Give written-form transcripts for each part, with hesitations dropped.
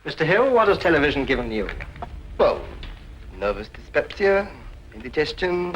Mr. Hill, what has television given you? Well, nervous dyspepsia, indigestion.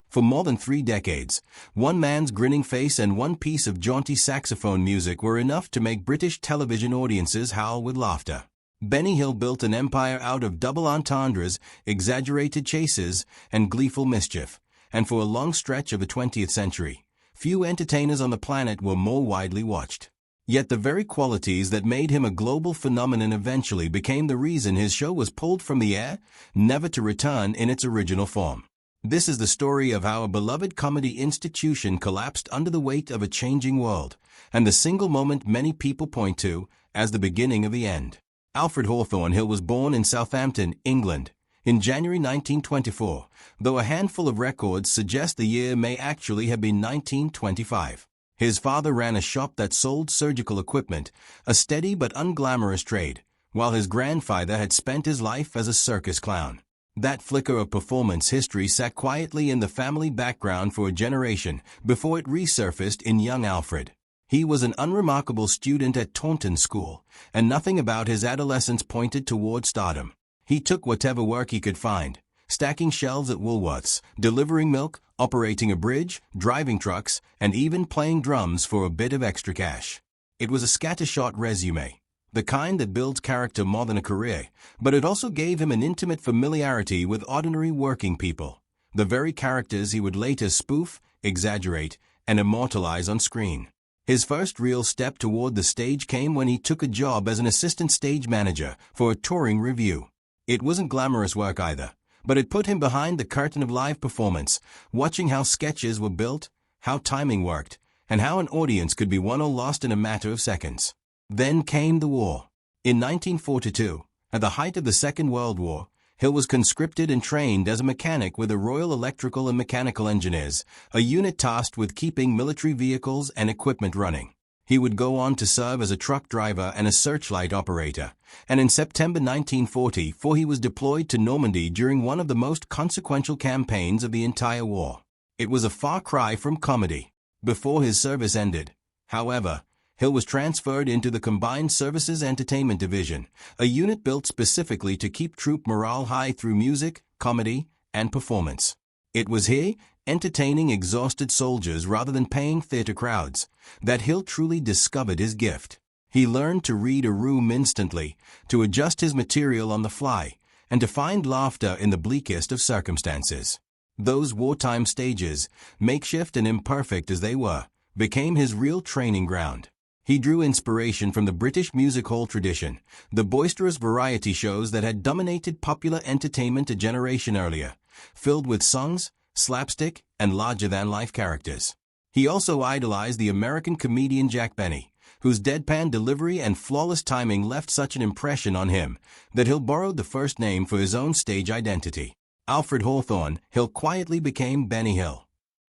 For more than 3 decades, one man's grinning face and one piece of jaunty saxophone music were enough to make British television audiences howl with laughter. Benny Hill built an empire out of double entendres, exaggerated chases, and gleeful mischief, and for a long stretch of the 20th century, few entertainers on the planet were more widely watched. Yet the very qualities that made him a global phenomenon eventually became the reason his show was pulled from the air, never to return in its original form. This is the story of how a beloved comedy institution collapsed under the weight of a changing world, and the single moment many people point to as the beginning of the end. Alfred Hawthorne Hill was born in Southampton, England, in January 1924, though a handful of records suggest the year may actually have been 1925. His father ran a shop that sold surgical equipment, a steady but unglamorous trade, while his grandfather had spent his life as a circus clown. That flicker of performance history sat quietly in the family background for a generation before it resurfaced in young Alfred. He was an unremarkable student at Taunton School, and nothing about his adolescence pointed toward stardom. He took whatever work he could find, stacking shelves at Woolworths, delivering milk, operating a bridge, driving trucks, and even playing drums for a bit of extra cash. It was a scattershot resume, the kind that builds character more than a career, but it also gave him an intimate familiarity with ordinary working people, the very characters he would later spoof, exaggerate, and immortalize on screen. His first real step toward the stage came when he took a job as an assistant stage manager for a touring revue. It wasn't glamorous work either, but it put him behind the curtain of live performance, watching how sketches were built, how timing worked, and how an audience could be won or lost in a matter of seconds. Then came the war. In 1942, at the height of the Second World War, Hill was conscripted and trained as a mechanic with the Royal Electrical and Mechanical Engineers, a unit tasked with keeping military vehicles and equipment running. He would go on to serve as a truck driver and a searchlight operator, and in September 1944 he was deployed to Normandy during one of the most consequential campaigns of the entire war. It was a far cry from comedy. Before his service ended, however, Hill was transferred into the Combined Services Entertainment Division, a unit built specifically to keep troop morale high through music, comedy, and performance. It was here, entertaining exhausted soldiers rather than paying theater crowds, that Hill truly discovered his gift. He learned to read a room instantly, to adjust his material on the fly, and to find laughter in the bleakest of circumstances. Those wartime stages, makeshift and imperfect as they were, became his real training ground. He drew inspiration from the British music hall tradition, the boisterous variety shows that had dominated popular entertainment a generation earlier, filled with songs, slapstick, and larger-than-life characters. He also idolized the American comedian Jack Benny, whose deadpan delivery and flawless timing left such an impression on him that Hill borrowed the first name for his own stage identity. Alfred Hawthorne Hill quietly became Benny Hill.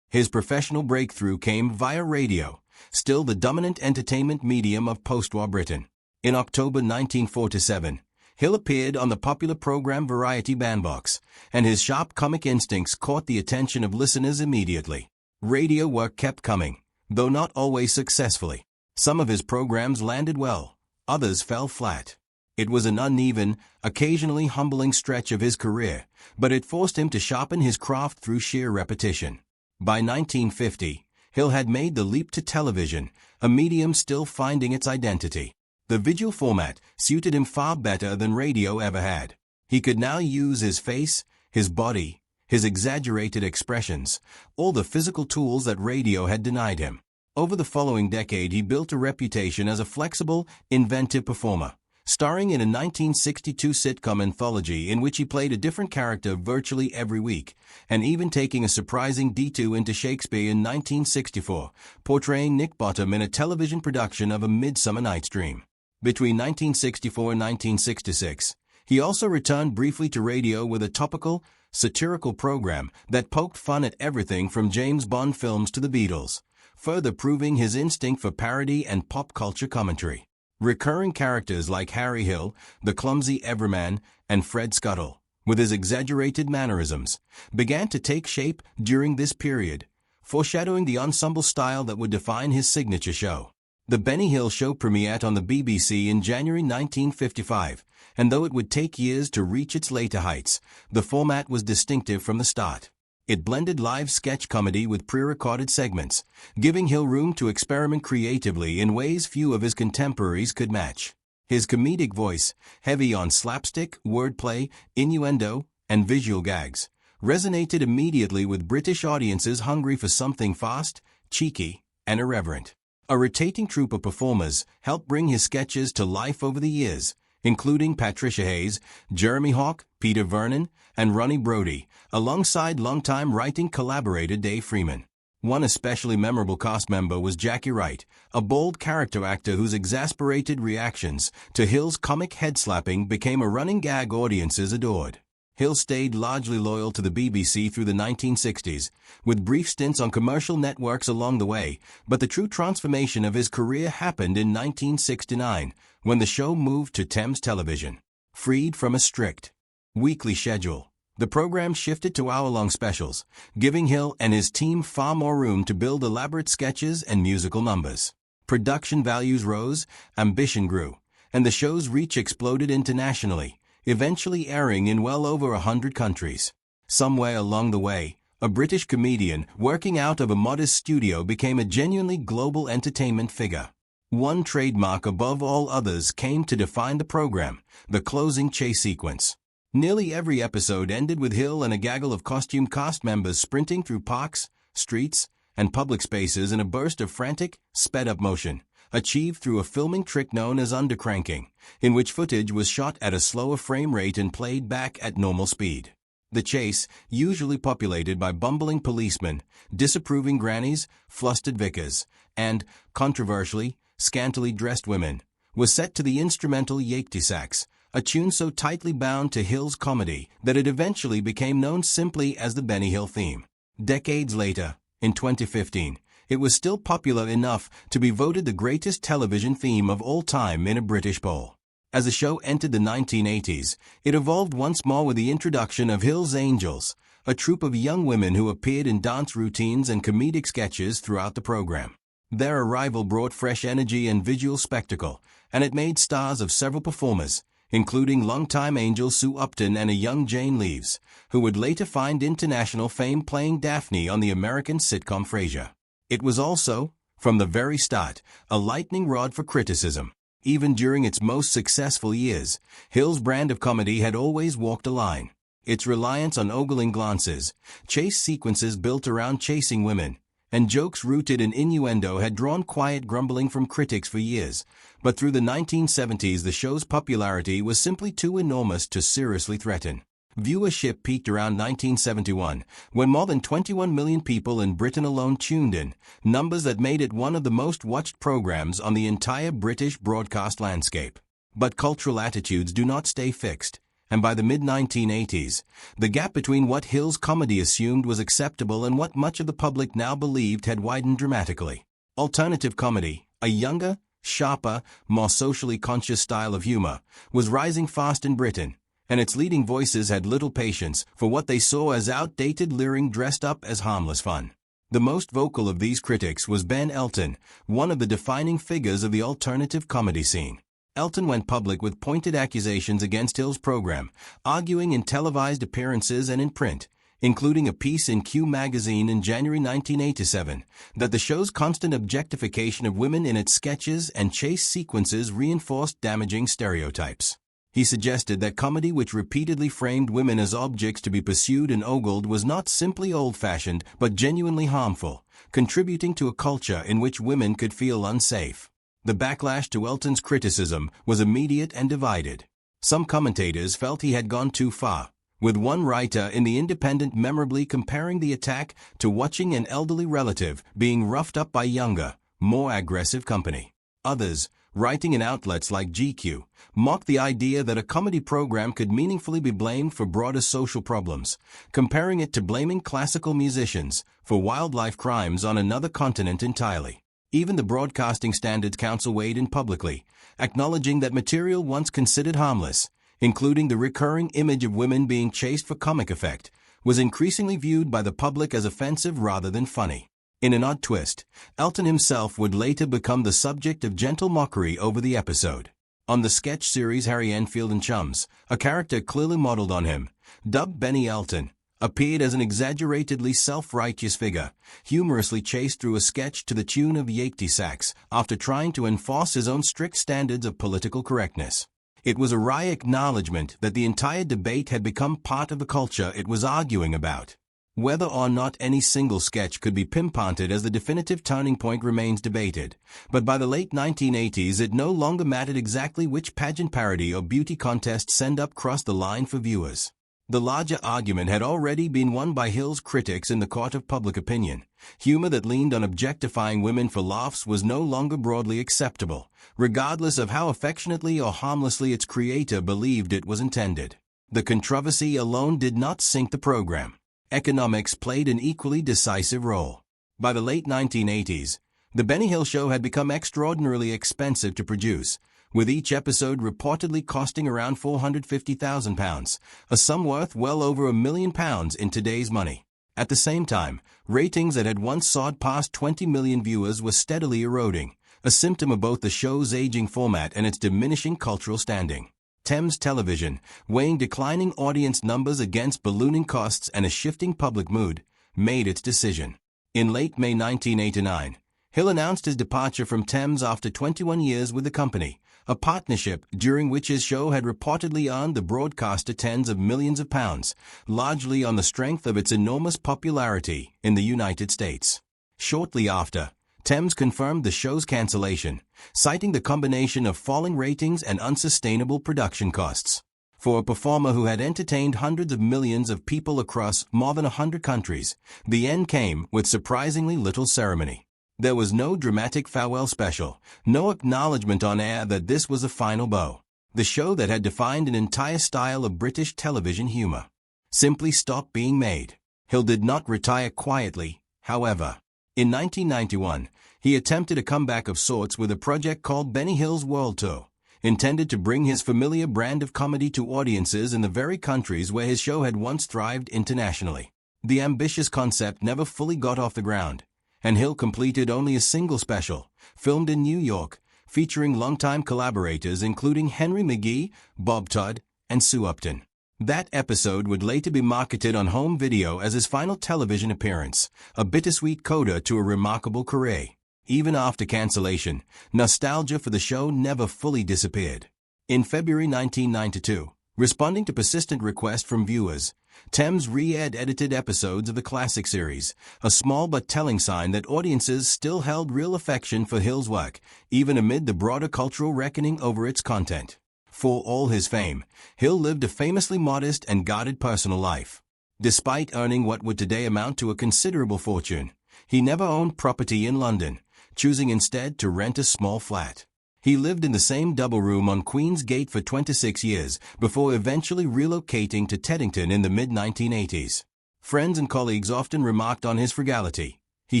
His professional breakthrough came via radio, still the dominant entertainment medium of post-war Britain. In October 1947, Hill appeared on the popular program Variety Bandbox, and his sharp comic instincts caught the attention of listeners immediately. Radio work kept coming, though not always successfully. Some of his programs landed well, others fell flat. It was an uneven, occasionally humbling stretch of his career, but it forced him to sharpen his craft through sheer repetition. By 1950, Hill had made the leap to television, a medium still finding its identity. The visual format suited him far better than radio ever had. He could now use his face, his body, his exaggerated expressions, all the physical tools that radio had denied him. Over the following decade, he built a reputation as a flexible, inventive performer, starring in a 1962 sitcom anthology in which he played a different character virtually every week, and even taking a surprising detour into Shakespeare in 1964, portraying Nick Bottom in a television production of A Midsummer Night's Dream. Between 1964 and 1966, he also returned briefly to radio with a topical, satirical program that poked fun at everything from James Bond films to the Beatles, further proving his instinct for parody and pop culture commentary. Recurring characters like Harry Hill, the clumsy Everman, and Fred Scuttle, with his exaggerated mannerisms, began to take shape during this period, foreshadowing the ensemble style that would define his signature show. The Benny Hill Show premiered on the BBC in January 1955, and though it would take years to reach its later heights, the format was distinctive from the start. It blended live sketch comedy with pre-recorded segments, giving Hill room to experiment creatively in ways few of his contemporaries could match. His comedic voice, heavy on slapstick, wordplay, innuendo, and visual gags, resonated immediately with British audiences hungry for something fast, cheeky, and irreverent. A rotating troupe of performers helped bring his sketches to life over the years, including Patricia Hayes, Jeremy Hawke, Peter Vernon, and Ronnie Brody, alongside longtime writing collaborator Dave Freeman. One especially memorable cast member was Jackie Wright, a bold character actor whose exasperated reactions to Hill's comic head-slapping became a running gag audiences adored. Hill stayed largely loyal to the BBC through the 1960s, with brief stints on commercial networks along the way, but the true transformation of his career happened in 1969, when the show moved to Thames Television. Freed from a strict weekly schedule, the program shifted to hour-long specials, giving Hill and his team far more room to build elaborate sketches and musical numbers. Production values rose, ambition grew, and the show's reach exploded internationally, eventually airing in well over 100 countries. Somewhere along the way, a British comedian working out of a modest studio became a genuinely global entertainment figure. One trademark above all others came to define the program: the closing chase sequence. Nearly every episode ended with Hill and a gaggle of costume cast members sprinting through parks, streets, and public spaces in a burst of frantic, sped-up motion, achieved through a filming trick known as undercranking, in which footage was shot at a slower frame rate and played back at normal speed. The chase, usually populated by bumbling policemen, disapproving grannies, flustered vicars, and, controversially, scantily dressed women, was set to the instrumental Yakety Sax, a tune so tightly bound to Hill's comedy that it eventually became known simply as the Benny Hill theme. Decades later, in 2015, it was still popular enough to be voted the greatest television theme of all time in a British poll. As the show entered the 1980s, it evolved once more with the introduction of Hill's Angels, a troupe of young women who appeared in dance routines and comedic sketches throughout the program. Their arrival brought fresh energy and visual spectacle, and it made stars of several performers, including longtime Angel Sue Upton and a young Jane Leeves, who would later find international fame playing Daphne on the American sitcom Frasier. It was also, from the very start, a lightning rod for criticism. Even during its most successful years, Hill's brand of comedy had always walked a line. Its reliance on ogling glances, chase sequences built around chasing women, and jokes rooted in innuendo had drawn quiet grumbling from critics for years, but through the 1970s the show's popularity was simply too enormous to seriously threaten. Viewership peaked around 1971, when more than 21 million people in Britain alone tuned in, numbers that made it one of the most watched programs on the entire British broadcast landscape. But cultural attitudes do not stay fixed, and by the mid-1980s, the gap between what Hill's comedy assumed was acceptable and what much of the public now believed had widened dramatically. Alternative comedy, a younger, sharper, more socially conscious style of humor, was rising fast in Britain, and its leading voices had little patience for what they saw as outdated leering dressed up as harmless fun. The most vocal of these critics was Ben Elton, one of the defining figures of the alternative comedy scene. Elton went public with pointed accusations against Hill's program, arguing in televised appearances and in print, including a piece in Q magazine in January 1987, that the show's constant objectification of women in its sketches and chase sequences reinforced damaging stereotypes. He suggested that comedy which repeatedly framed women as objects to be pursued and ogled was not simply old-fashioned but genuinely harmful, contributing to a culture in which women could feel unsafe. The backlash to Elton's criticism was immediate and divided. Some commentators felt he had gone too far, with one writer in The Independent memorably comparing the attack to watching an elderly relative being roughed up by younger, more aggressive company. Others, writing in outlets like GQ, mocked the idea that a comedy program could meaningfully be blamed for broader social problems, comparing it to blaming classical musicians for wildlife crimes on another continent entirely. Even the Broadcasting Standards Council weighed in publicly, acknowledging that material once considered harmless, including the recurring image of women being chased for comic effect, was increasingly viewed by the public as offensive rather than funny. In an odd twist, Elton himself would later become the subject of gentle mockery over the episode. On the sketch series Harry Enfield and Chums, a character clearly modeled on him, dubbed Benny Elton, appeared as an exaggeratedly self-righteous figure, humorously chased through a sketch to the tune of Yachty sax after trying to enforce his own strict standards of political correctness. It was a wry acknowledgement that the entire debate had become part of the culture it was arguing about. Whether or not any single sketch could be pinpointed as the definitive turning point remains debated, but by the late 1980s it no longer mattered exactly which pageant parody or beauty contest sent up crossed the line for viewers. The larger argument had already been won by Hill's critics in the court of public opinion. Humor that leaned on objectifying women for laughs was no longer broadly acceptable, regardless of how affectionately or harmlessly its creator believed it was intended. The controversy alone did not sink the program. Economics played an equally decisive role. By the late 1980s, The Benny Hill Show had become extraordinarily expensive to produce, with each episode reportedly costing around £450,000, a sum worth well over £1 million in today's money. At the same time, ratings that had once soared past 20 million viewers were steadily eroding, a symptom of both the show's aging format and its diminishing cultural standing. Thames Television, weighing declining audience numbers against ballooning costs and a shifting public mood, made its decision. In late May 1989, Hill announced his departure from Thames after 21 years with the company, a partnership during which his show had reportedly earned the broadcaster tens of millions of pounds, largely on the strength of its enormous popularity in the United States. Shortly after, Thames confirmed the show's cancellation, citing the combination of falling ratings and unsustainable production costs. For a performer who had entertained hundreds of millions of people across more than 100 countries, the end came with surprisingly little ceremony. There was no dramatic farewell special, no acknowledgement on air that this was the final bow. The show that had defined an entire style of British television humor simply stopped being made. Hill did not retire quietly, however. In 1991, he attempted a comeback of sorts with a project called Benny Hill's World Tour, intended to bring his familiar brand of comedy to audiences in the very countries where his show had once thrived internationally. The ambitious concept never fully got off the ground, and Hill completed only a single special, filmed in New York, featuring longtime collaborators including Henry McGee, Bob Todd, and Sue Upton. That episode would later be marketed on home video as his final television appearance, a bittersweet coda to a remarkable career. Even after cancellation, nostalgia for the show never fully disappeared. In February 1992, responding to persistent requests from viewers, Thames re-aired edited episodes of the classic series, a small but telling sign that audiences still held real affection for Hill's work, even amid the broader cultural reckoning over its content. For all his fame, Hill lived a famously modest and guarded personal life. Despite earning what would today amount to a considerable fortune, he never owned property in London, choosing instead to rent a small flat. He lived in the same double room on Queen's Gate for 26 years before eventually relocating to Teddington in the mid-1980s. Friends and colleagues often remarked on his frugality. He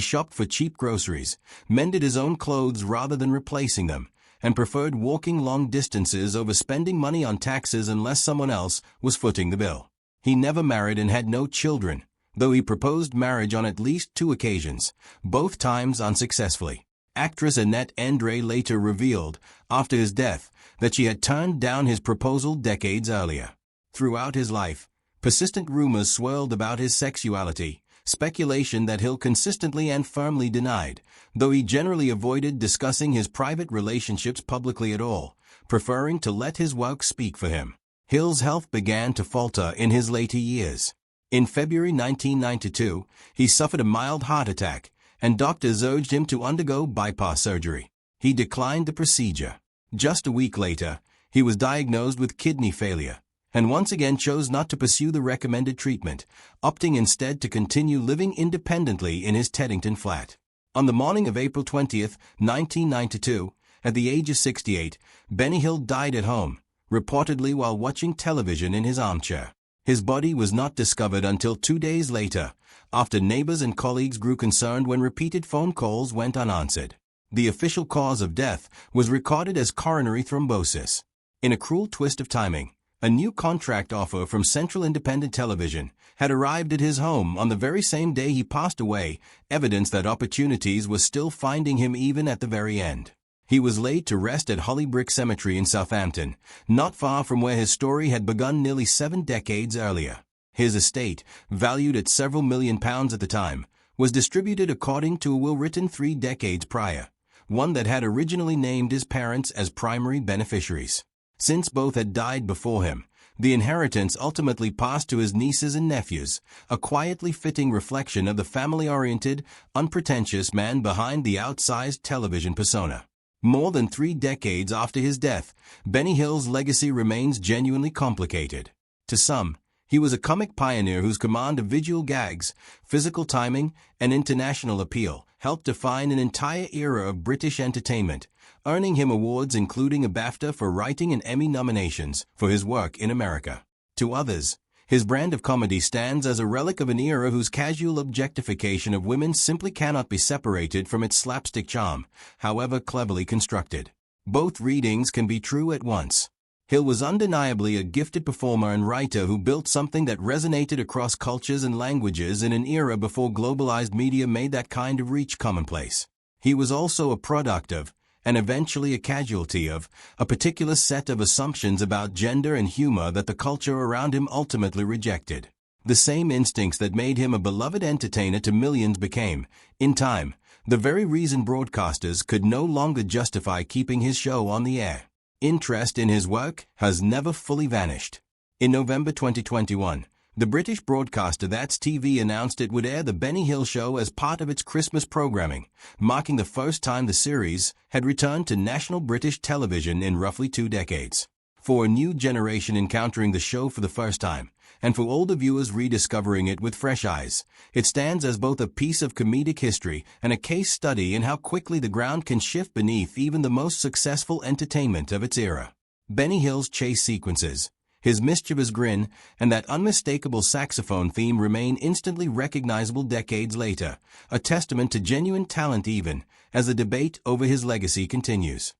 shopped for cheap groceries, mended his own clothes rather than replacing them, and preferred walking long distances over spending money on taxis unless someone else was footing the bill. He never married and had no children, though he proposed marriage on at least 2 occasions, both times unsuccessfully. Actress Annette Andre later revealed, after his death, that she had turned down his proposal decades earlier. Throughout his life, persistent rumors swirled about his sexuality, speculation that Hill consistently and firmly denied, though he generally avoided discussing his private relationships publicly at all, preferring to let his work speak for him. Hill's health began to falter in his later years. In February 1992, he suffered a mild heart attack, and doctors urged him to undergo bypass surgery. He declined the procedure. Just a week later, he was diagnosed with kidney failure, and once again chose not to pursue the recommended treatment, opting instead to continue living independently in his Teddington flat. On the morning of April 20, 1992, at the age of 68, Benny Hill died at home, reportedly while watching television in his armchair. His body was not discovered until 2 days later, after neighbors and colleagues grew concerned when repeated phone calls went unanswered. The official cause of death was recorded as coronary thrombosis. In a cruel twist of timing, A new contract offer from Central Independent Television had arrived at his home on the very same day he passed away, evidence that opportunities were still finding him even at the very end. He was laid to rest at Hollybrick Cemetery in Southampton, not far from where his story had begun nearly 7 decades earlier. His estate, valued at several £1 million at the time, was distributed according to a will written 3 decades prior, one that had originally named his parents as primary beneficiaries. Since both had died before him, the inheritance ultimately passed to his nieces and nephews, a quietly fitting reflection of the family-oriented, unpretentious man behind the outsized television persona. More than 3 decades after his death, Benny Hill's legacy remains genuinely complicated. To some, he was a comic pioneer whose command of visual gags, physical timing, and international appeal helped define an entire era of British entertainment, earning him awards including a BAFTA for writing and Emmy nominations for his work in America. To others, his brand of comedy stands as a relic of an era whose casual objectification of women simply cannot be separated from its slapstick charm, however cleverly constructed. Both readings can be true at once. Hill was undeniably a gifted performer and writer who built something that resonated across cultures and languages in an era before globalized media made that kind of reach commonplace. He was also a product of, and eventually a casualty of, a particular set of assumptions about gender and humor that the culture around him ultimately rejected. The same instincts that made him a beloved entertainer to millions became, in time, the very reason broadcasters could no longer justify keeping his show on the air. Interest in his work has never fully vanished. In November 2021, the British broadcaster That's TV announced it would air The Benny Hill Show as part of its Christmas programming, marking the first time the series had returned to national British television in roughly 2 decades. For a new generation encountering the show for the first time, and for older viewers rediscovering it with fresh eyes, it stands as both a piece of comedic history and a case study in how quickly the ground can shift beneath even the most successful entertainment of its era. Benny Hill's chase sequences, his mischievous grin, and that unmistakable saxophone theme remain instantly recognizable decades later, a testament to genuine talent even as the debate over his legacy continues.